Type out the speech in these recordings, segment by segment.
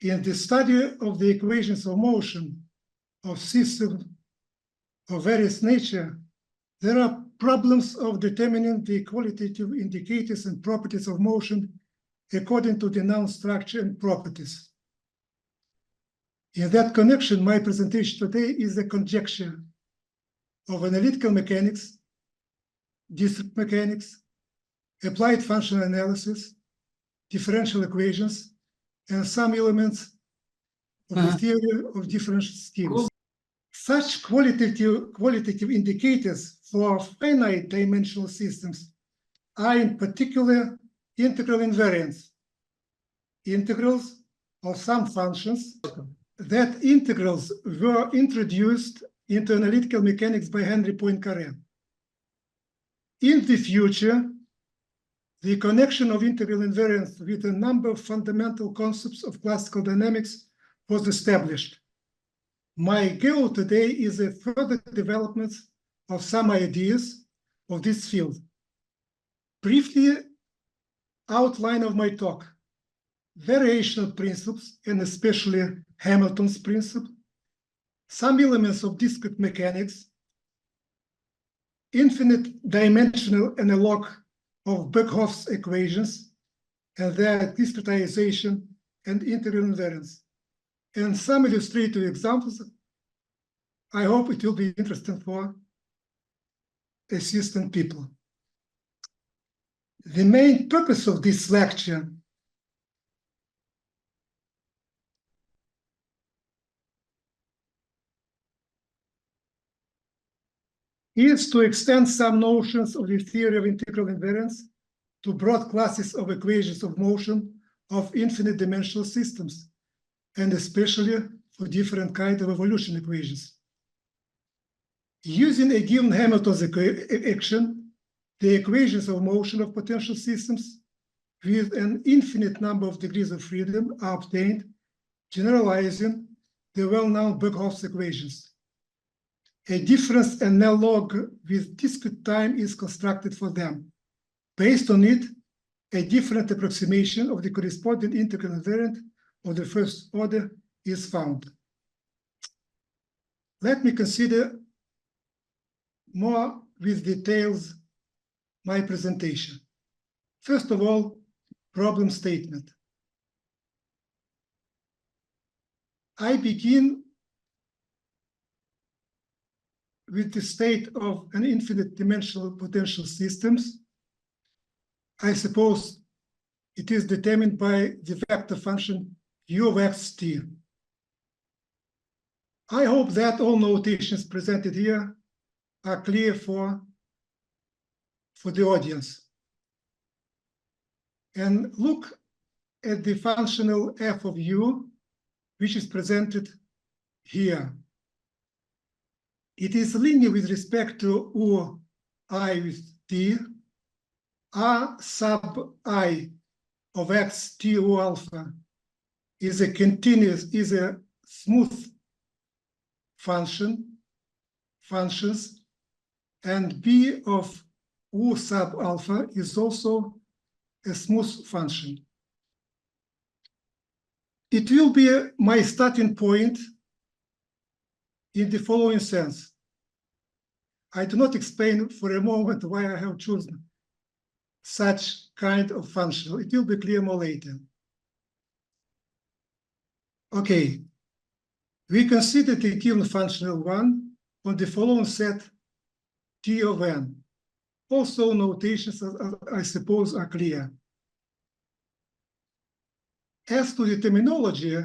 In the study of the equations of motion of systems of various nature, there are problems of determining the qualitative indicators and properties of motion according to the known structure and properties. In that connection, my presentation today is a conjecture of analytical mechanics, discrete mechanics, applied functional analysis, differential equations, and some elements of the theory of differential schemes. Such qualitative indicators for finite dimensional systems are in particular integral invariants, integrals of some functions. That integrals were introduced into analytical mechanics by Henry Poincare. In the future, the connection of integral invariants with a number of fundamental concepts of classical dynamics was established. My goal today is a further development of some ideas of this field. Briefly, outline of my talk: variational principles, and especially Hamilton's principle, some elements of discrete mechanics, infinite dimensional analog of Birkhoff's equations and their discretization and integral invariance, and some illustrative examples. I hope it will be interesting for assistant people. The main purpose of this lecture is to extend some notions of the theory of integral invariance to broad classes of equations of motion of infinite dimensional systems, and especially for different kinds of evolution equations. Using a given Hamilton's action, the equations of motion of potential systems with an infinite number of degrees of freedom are obtained, generalizing the well-known Birkhoff's equations. A difference analog with discrete time is constructed for them. Based on it, a different approximation of the corresponding integral invariant of the first order is found. Let me consider more with details my presentation. First of all, problem statement. I begin with the state of an infinite dimensional potential systems. I suppose it is determined by the vector function u of x t. I hope that all notations presented here are clear for the audience. And look at the functional f of u, which is presented here. It is linear with respect to u I with t. R sub I of x t u alpha is a smooth functions, and b of u sub alpha is also a smooth function. It will be my starting point in the following sense. I do not explain for a moment why I have chosen such kind of function. It will be clear more later. Okay, we consider the given functional one on the following set T of n. Also, notations, I suppose, are clear. As to the terminology,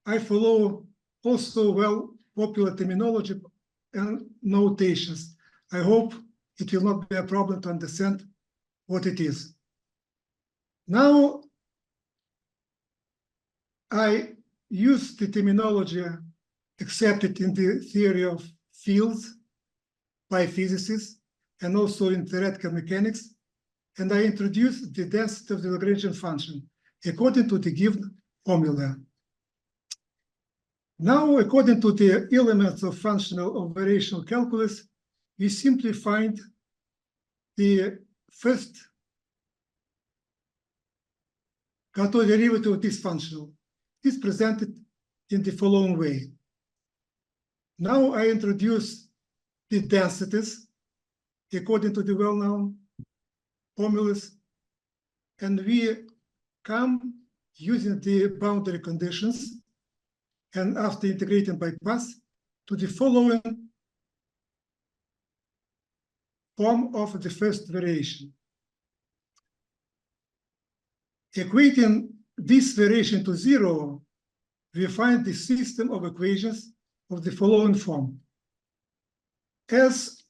I follow also well popular terminology and notations. I hope it will not be a problem to understand what it is. Now, I use the terminology accepted in the theory of fields by physicists and also in theoretical mechanics, and I introduce the density of the Lagrangian function according to the given formula. Now, according to the elements of functional or variational calculus, we simply find the first Cartesian derivative of this functional. is presented in the following way. Now I introduce the densities according to the well-known formulas, and we come using the boundary conditions, and after integrating by pass, to the following form of the first variation. Equating this variation to 0, we find the system of equations of the following form. As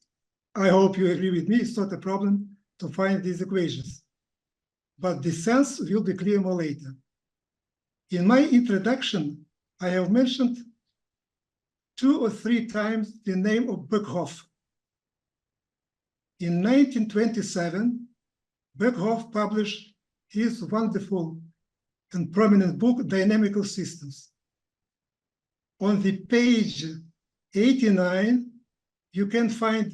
I hope you agree with me, it's not a problem to find these equations, but the sense will be clear more later. In my introduction, I have mentioned 2 or 3 times the name of Birkhoff. In 1927, Birkhoff published his wonderful and prominent book, Dynamical Systems. On the page 89, you can find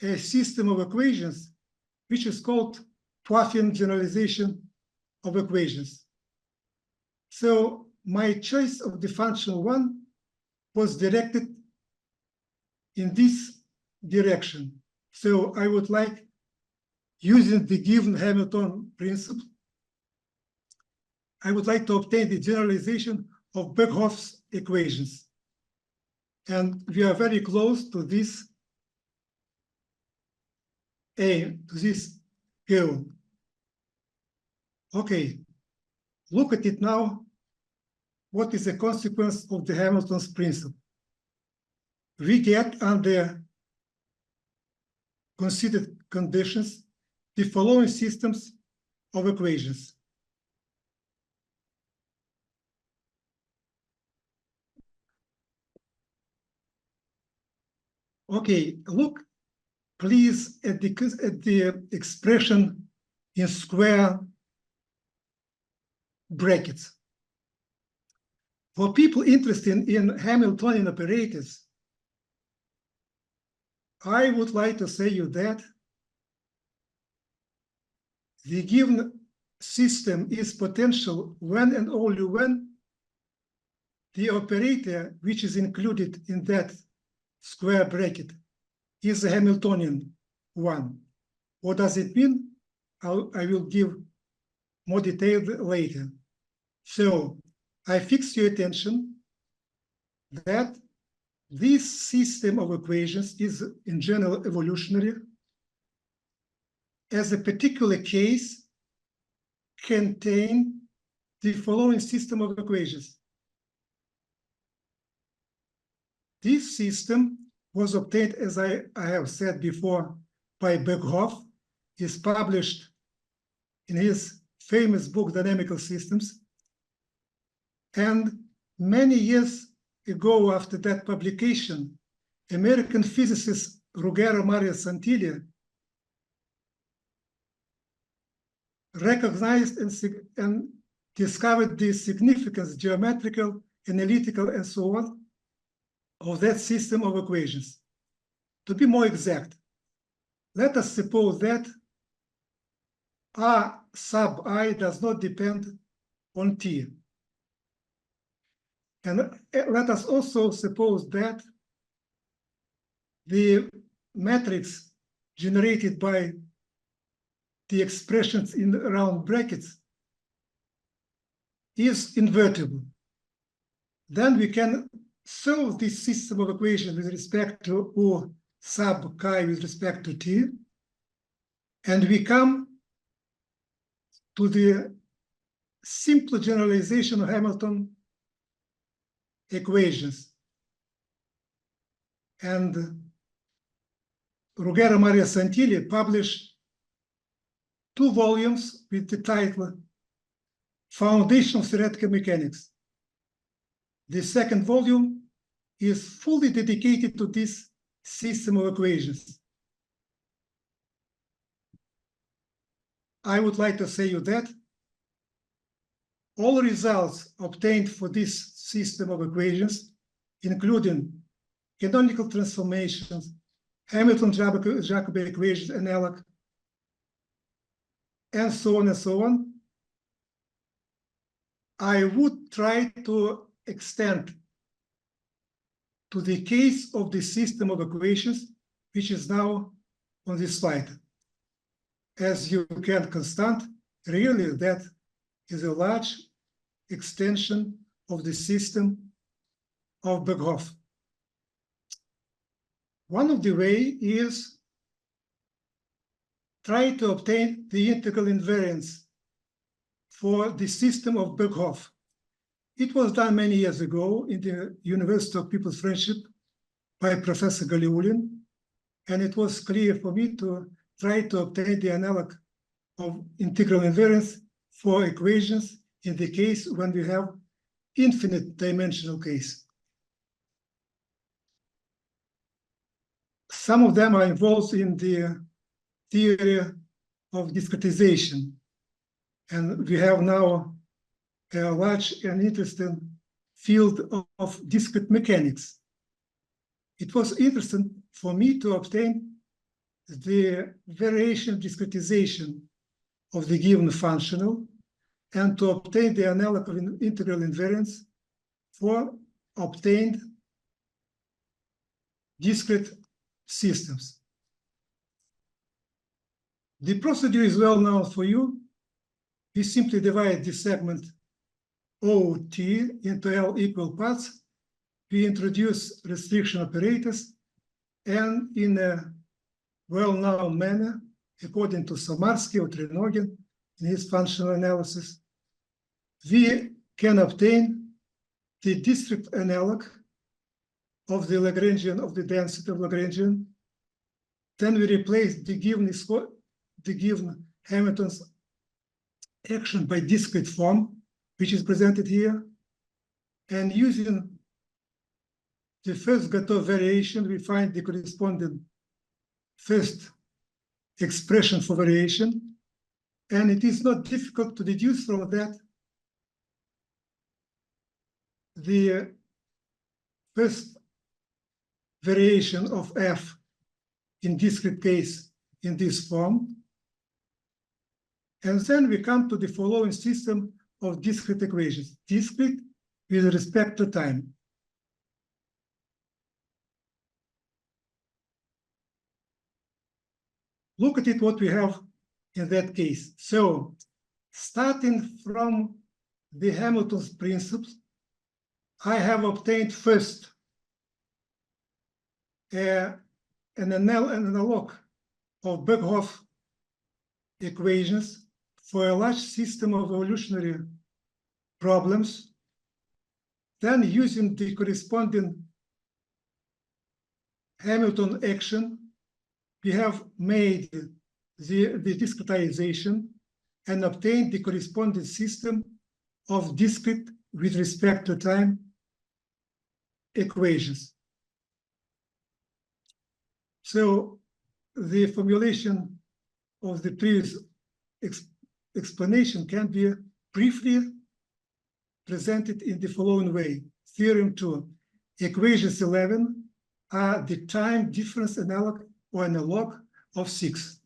a system of equations, which is called Poincare generalization of equations. So my choice of the functional one was directed in this direction. So I would like, using the given Hamilton principle, I would like to obtain the generalization of Birkhoff's equations. And we are very close to this aim, to this goal. Okay, look at it now. What is the consequence of the Hamilton's principle? We get, under considered conditions, the following systems of equations. Okay, look please at the expression in square brackets. For people interested in Hamiltonian operators, I would like to say you that the given system is potential when and only when the operator which is included in that square bracket is a Hamiltonian one. What does it mean? I will give more detail later. So I fix your attention that this system of equations is in general evolutionary. As a particular case, contain the following system of equations. This system was obtained, as I have said before, by Birkhoff. Is published in his famous book, Dynamical Systems. And many years ago, after that publication, American physicist Ruggero Maria Santilli recognized and discovered the significance, geometrical, analytical, and so on, of that system of equations. To be more exact, let us suppose that R sub I does not depend on T. And let us also suppose that the matrix generated by the expressions in round brackets is invertible. Then we can solve this system of equations with respect to O sub chi with respect to T, and we come to the simple generalization of Hamilton equations. And Ruggero Maria Santilli published 2 volumes with the title Foundation of Theoretical Mechanics. The second volume is fully dedicated to this system of equations. I would like to say you that all results obtained for this system of equations, including canonical transformations, Hamilton-Jacobi equations, analog, and so on, I would try to extend to the case of the system of equations, which is now on this slide. As you can constant, really that is a large extension of the system of Birkhoff. One of the way is try to obtain the integral invariance for the system of Birkhoff. It was done many years ago in the University of People's Friendship by Professor Galiulin, and it was clear for me to try to obtain the analog of integral invariance for equations in the case when we have infinite dimensional case. Some of them are involved in the theory of discretization, and we have now a large and interesting field of discrete mechanics. It was interesting for me to obtain the variation discretization of the given functional and to obtain the analog of integral invariance for obtained discrete systems. The procedure is well known for you. We simply divide the segment OT into L equal parts. We introduce restriction operators, and in a well-known manner, according to Samarsky or Trenogin in his functional analysis, we can obtain the discrete analog of the Lagrangian, of the density of Lagrangian. Then we replace the given Hamilton's action by discrete form, which is presented here. And using the first Gateau variation, we find the corresponding first expression for variation. And it is not difficult to deduce from that the first variation of f in discrete case in this form. And then we come to the following system of discrete equations, discrete with respect to time. Look at it, what we have in that case. So starting from the Hamilton's principles, I have obtained first an analog of Birkhoff equations for a large system of evolutionary problems. Then using the corresponding Hamilton action, we have made the discretization and obtained the corresponding system of discrete with respect to time equations. So the formulation of the previous explanation can be briefly presented in the following way. Theorem 2, equations 11 are the time difference analog or analog of 6.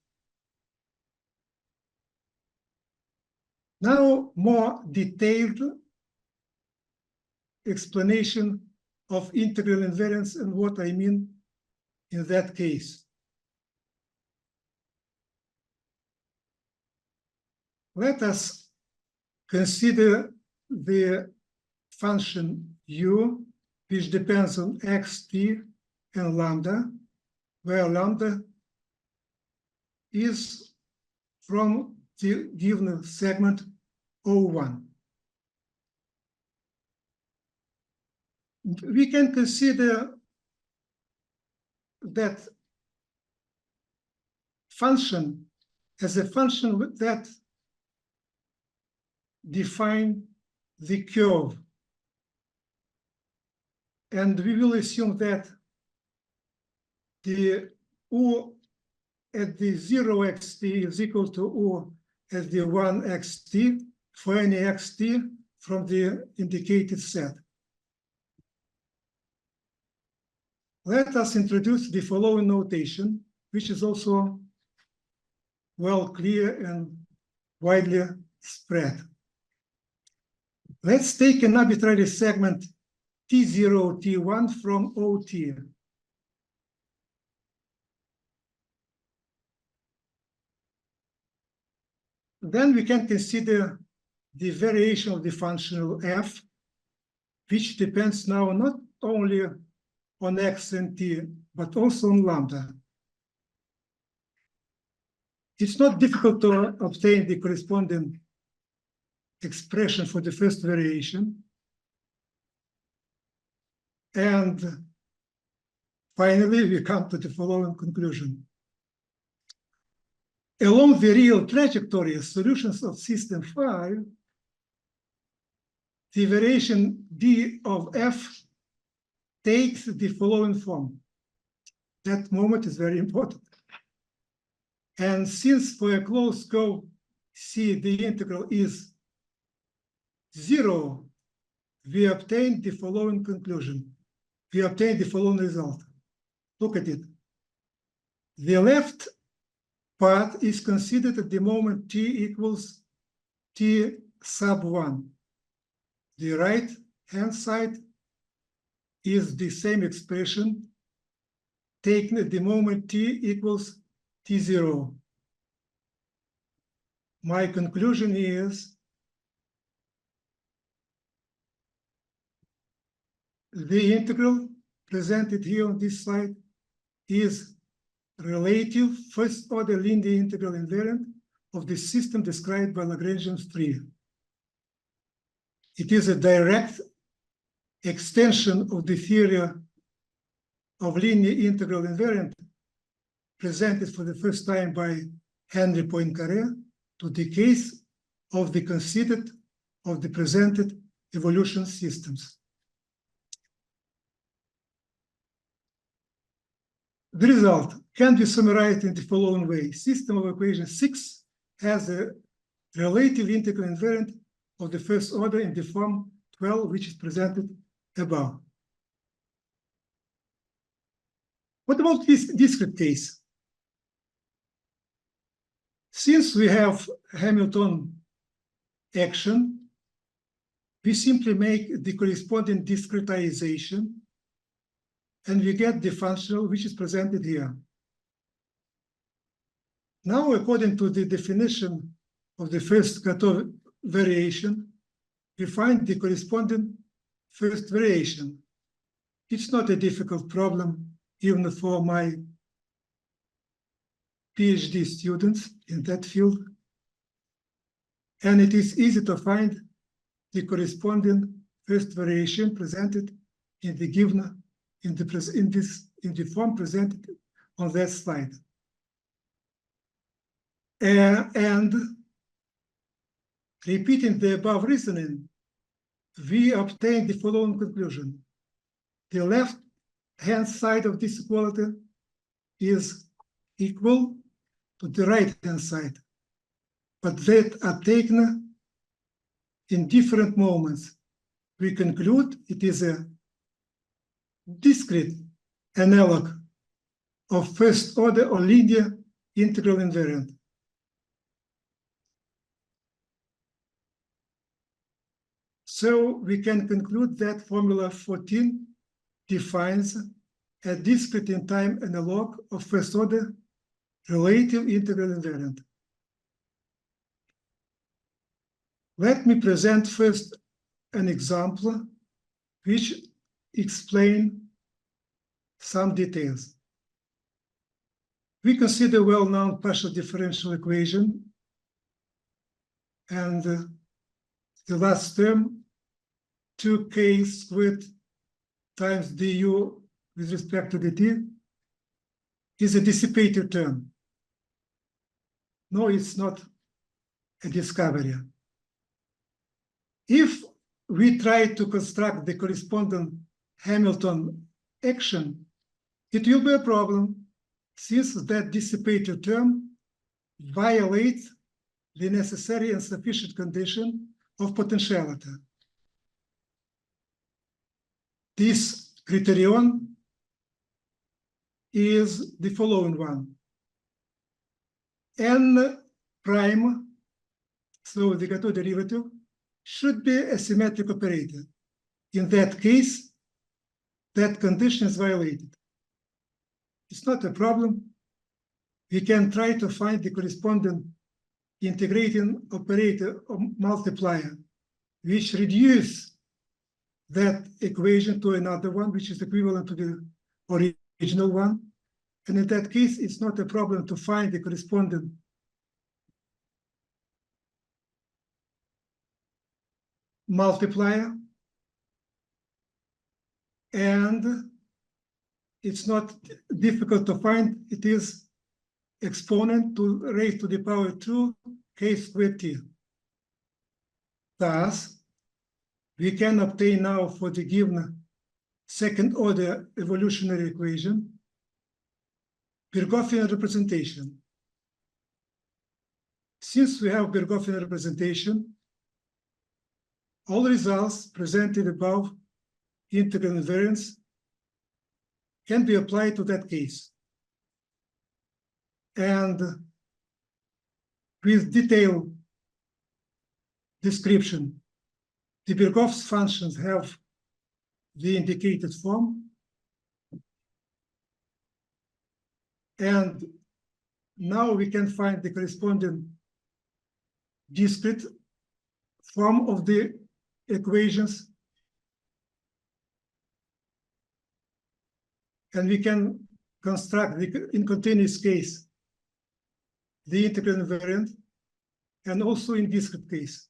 Now, more detailed explanation of integral invariance and what I mean in that case. Let us consider the function u, which depends on x, t, and lambda, where lambda is from the given segment O1. We can consider that function as a function that define the curve. And we will assume that the U at the 0xt is equal to U at the 1xt for any xt from the indicated set. Let us introduce the following notation, which is also well clear and widely spread. Let's take an arbitrary segment T0, T1 from OT. Then we can consider the variation of the functional f, which depends now not only on x and t, but also on lambda. It's not difficult to obtain the corresponding expression for the first variation. And finally, we come to the following conclusion. Along the real trajectory solutions of system 5, the variation d of f takes the following form. That moment is very important. And since for a closed curve C, the integral is 0, we obtain the following conclusion. We obtain the following result. Look at it. The left part is considered at the moment t equals t sub 1. The right hand side is the same expression taken at the moment t equals t0. My conclusion is the integral presented here on this slide is relative first-order linear integral invariant of the system described by Lagrangian 3. It is a direct extension of the theory of linear integral invariant presented for the first time by Henry Poincare to the case of the considered of the presented evolution systems. The result can be summarized in the following way. System of equation 6 has a relative integral invariant of the first order in the form 12, which is presented above. What about this discrete case? Since we have Hamilton action, we simply make the corresponding discretization, and we get the functional which is presented here. Now, according to the definition of the first cutoff variation, we find the corresponding first variation. It's not a difficult problem, even for my PhD students in that field. And it is easy to find the corresponding first variation presented in the given in the form presented on that slide. And repeating the above reasoning, we obtain the following conclusion. The left-hand side of this equality is equal to the right-hand side, but that are taken in different moments. We conclude it is a discrete analog of first order or linear integral invariant. So we can conclude that formula 14 defines a discrete in time analog of first order relative integral invariant. Let me present first an example which explains some details. We consider well-known partial differential equation, and the last term, 2k squared times du with respect to dt, is a dissipated term. No, it's not a discovery. If we try to construct the corresponding Hamilton action, it will be a problem, since that dissipated term violates the necessary and sufficient condition of potentiality. This criterion is the following one. N prime, so the Gateau derivative, should be a symmetric operator. In that case, that condition is violated. It's not a problem. We can try to find the corresponding integrating operator or multiplier, which reduce that equation to another one, which is equivalent to the original one. And in that case, it's not a problem to find the corresponding multiplier. And it's not difficult to find. It is exponent to raised to the power 2 k squared t. Thus, we can obtain now for the given second order evolutionary equation Birkhoffian representation. Since we have Birkhoffian representation, all results presented above integral invariants can be applied to that case. And with detailed description, the Birkhoffs functions have the indicated form. And now we can find the corresponding discrete form of the equations. And we can construct the in continuous case the integral invariant, and also in discrete case.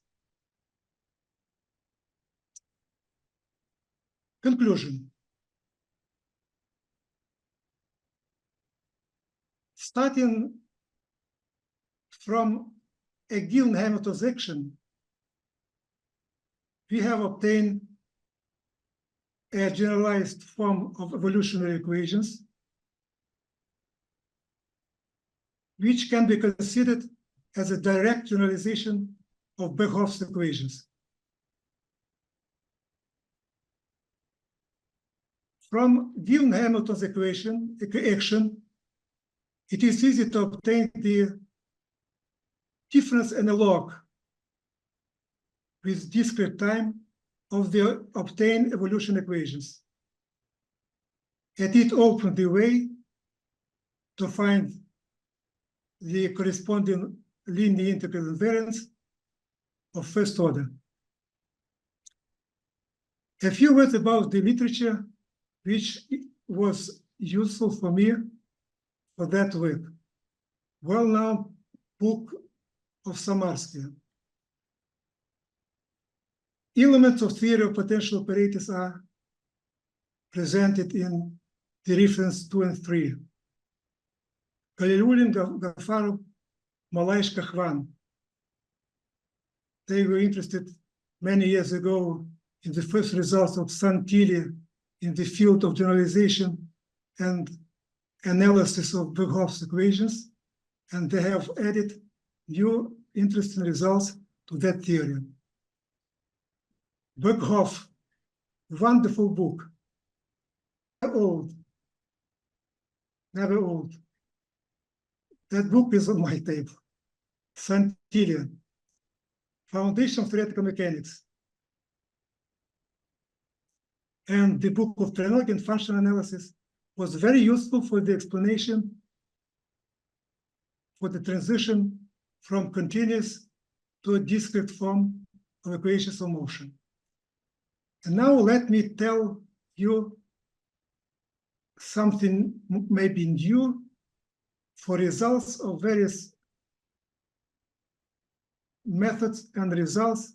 Conclusion. Starting from a given Hamilton's action, we have obtained a generalized form of evolutionary equations, which can be considered as a direct generalization of Birkhoff's equations. From given Hamilton's action, it is easy to obtain the difference analog with discrete time of the obtained evolution equations. And it opened the way to find the corresponding linear integral invariants of first order. A few words about the literature which was useful for me for that work. Well-known book of Samarsky. Elements of theory of potential operators are presented in the reference 2 and 3. Kalilulin, Gafarov, Malaish, Kahvan. They were interested many years ago in the first results of Santilli in the field of generalization and analysis of Birkhoff's equations, and they have added new interesting results to that theory. Birkhoff, wonderful book. Never old. Never old. That book is on my table. Santilli, Foundation of Theoretical Mechanics. And the book of trinomial and functional analysis was very useful for the explanation for the transition from continuous to a discrete form of equations of motion. And now let me tell you something maybe new for results of various methods and results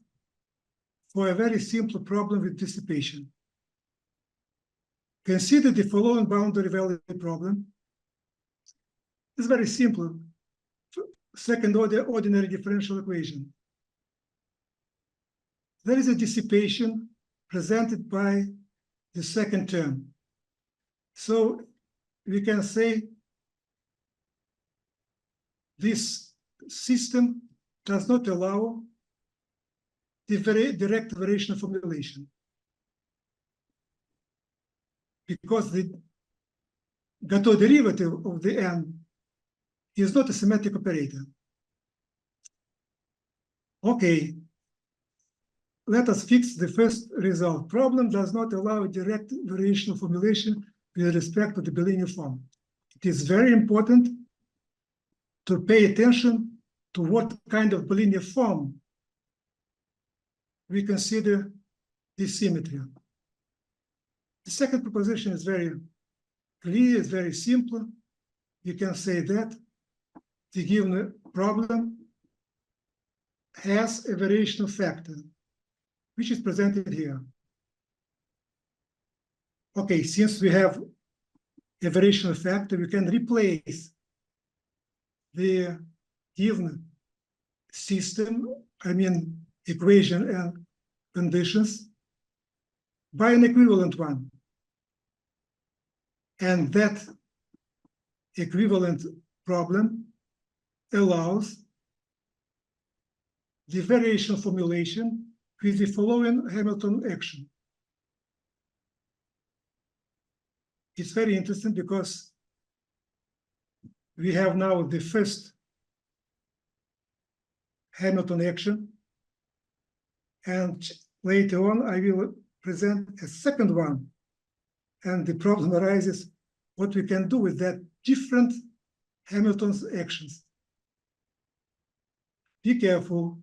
for a very simple problem with dissipation. Consider the following boundary value problem. It's very simple. Second order ordinary differential equation. There is a dissipation presented by the second term. So we can say this system does not allow the direct variation formulation, because the Gateau derivative of the n is not a symmetric operator. Okay. let us fix the first result. Problem does not allow direct variational formulation with respect to the bilinear form. It is very important to pay attention to what kind of bilinear form we consider this symmetry. The second proposition is very clear, it's very simple. You can say that the given problem has a variational factor, which is presented here. Okay, since we have a variational factor, we can replace the given system, I mean equation and conditions, by an equivalent one. And that equivalent problem allows the variational formulation with the following Hamilton action. It's very interesting because we have now the first Hamilton action, and later on I will present a second one, and the problem arises what we can do with that different Hamilton's actions. Be careful.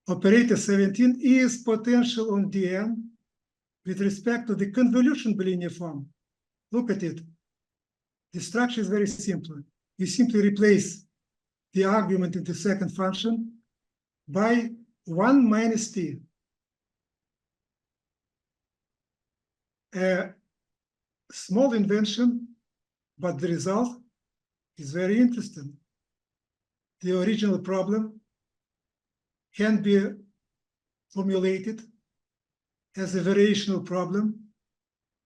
Operator 17 is potential on Dn with respect to the convolution bilinear form. Look at it. The structure is very simple. You simply replace the argument in the second function by 1 minus t. A small invention, but the result is very interesting. The original problem can be formulated as a variational problem,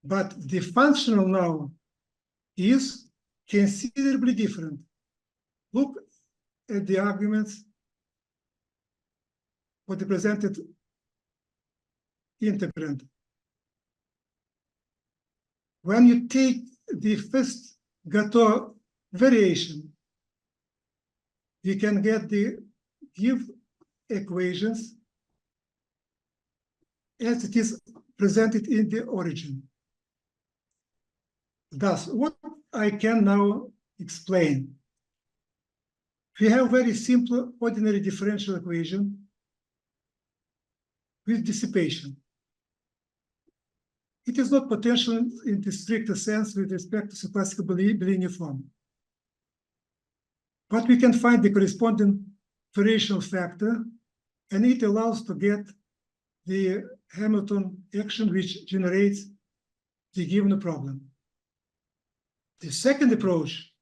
but the functional now is considerably different. Look at the arguments for the presented integrand. When you take the first Gateau variation, you can get the give equations as it is presented in the origin. Thus, what I can now explain. We have very simple ordinary differential equation with dissipation. It is not potential in the strictest sense with respect to classical bilinear form. But we can find the corresponding variational factor, and it allows to get the Hamilton action which generates the given problem. The second approach,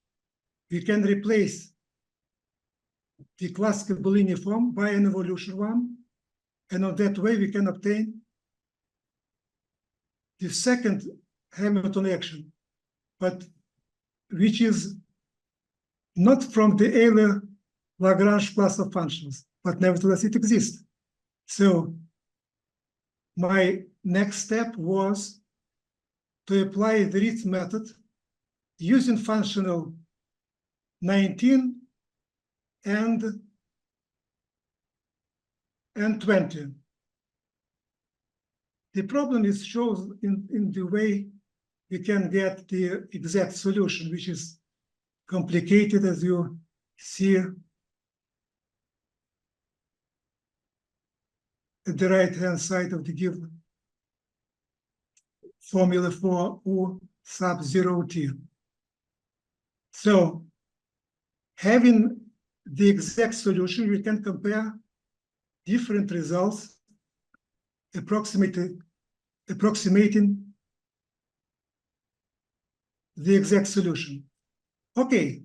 we can replace the classical bilinear form by an evolution one, and on that way we can obtain the second Hamilton action, but which is not from the Euler-Lagrange class of functions, but nevertheless it exists. So my next step was to apply the Ritz method using functional 19 and 20. The problem is shown in the way we can get the exact solution, which is complicated, as you see at the right-hand side of the given formula for U sub 0t. So, having the exact solution, we can compare different results approximating the exact solution. Okay.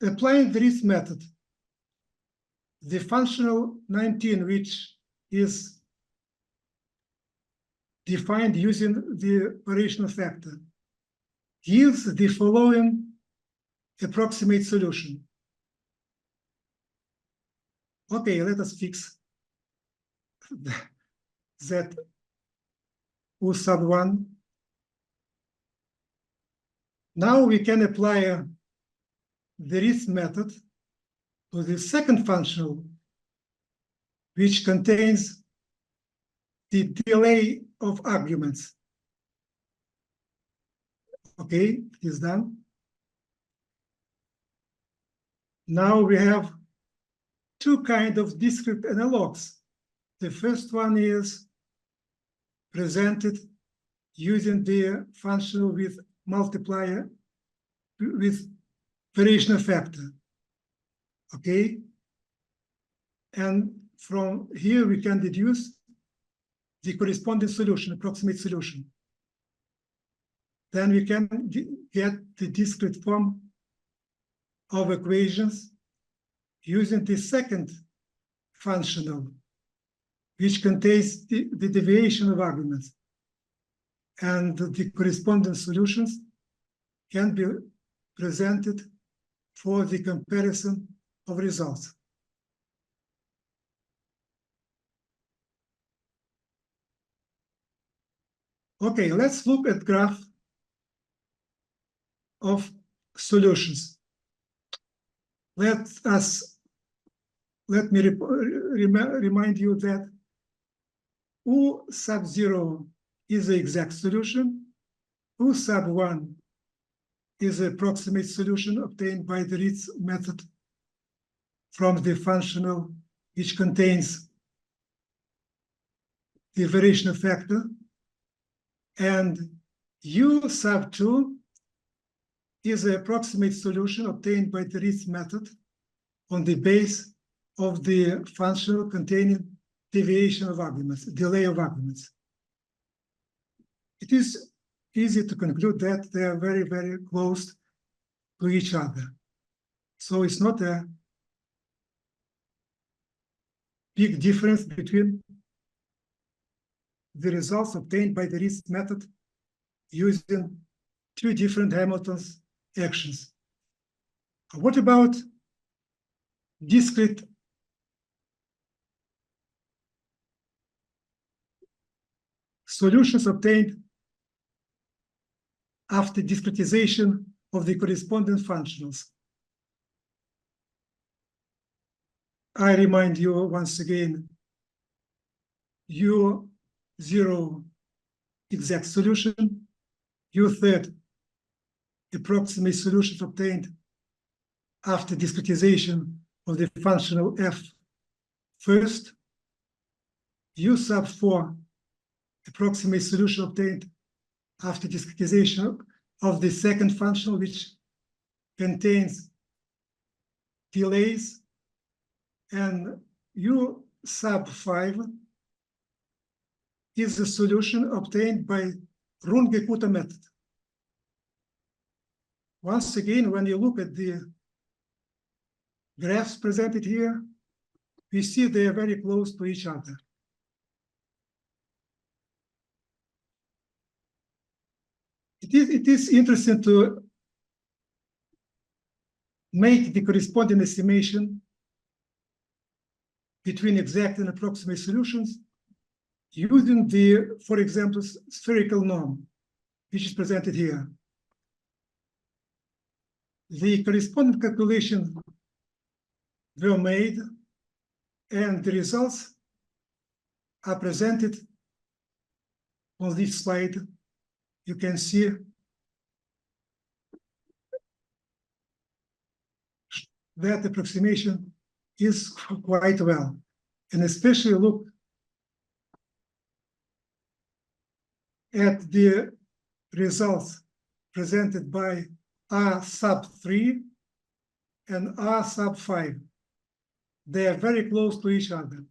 Applying this method, the functional 19, which is defined using the variational factor, gives the following approximate solution. Okay, let us fix that U sub 1. Now we can apply the Ritz method to the second functional which contains the delay of arguments. Okay, it is done. Now we have two kinds of discrete analogs. The first one is presented using the functional with multiplier with variation factor. Okay, and from here we can deduce the corresponding solution, approximate solution. Then we can get the discrete form of equations using the second functional, which contains the deviation of arguments. And the corresponding solutions can be presented for the comparison of results. Okay, let's look at graph of solutions. Let me remind you that U sub 0 is the exact solution. U sub 1 is the approximate solution obtained by the Ritz method from the functional which contains the variation factor. And U sub 2 is the approximate solution obtained by the Ritz method on the base of the functional containing deviation of arguments, delay of arguments. It is easy to conclude that they are very, very close to each other. So it's not a big difference between the results obtained by the Ritz method using two different Hamilton's actions. What about discrete solutions obtained after discretization of the corresponding functionals? I remind you once again, U0 exact solution, U3 approximate solutions obtained after discretization of the functional f first, U sub 4 approximate solution obtained after discretization of the second functional, which contains delays, and U sub 5 is the solution obtained by Runge-Kutta method. Once again, when you look at the graphs presented here, we see they are very close to each other. It is interesting to make the corresponding estimation between exact and approximate solutions using the, for example, spherical norm, which is presented here. The corresponding calculations were made, and the results are presented on this slide. You can see that approximation is quite well, and especially look at the results presented by R sub 3 and R sub 5. They are very close to each other.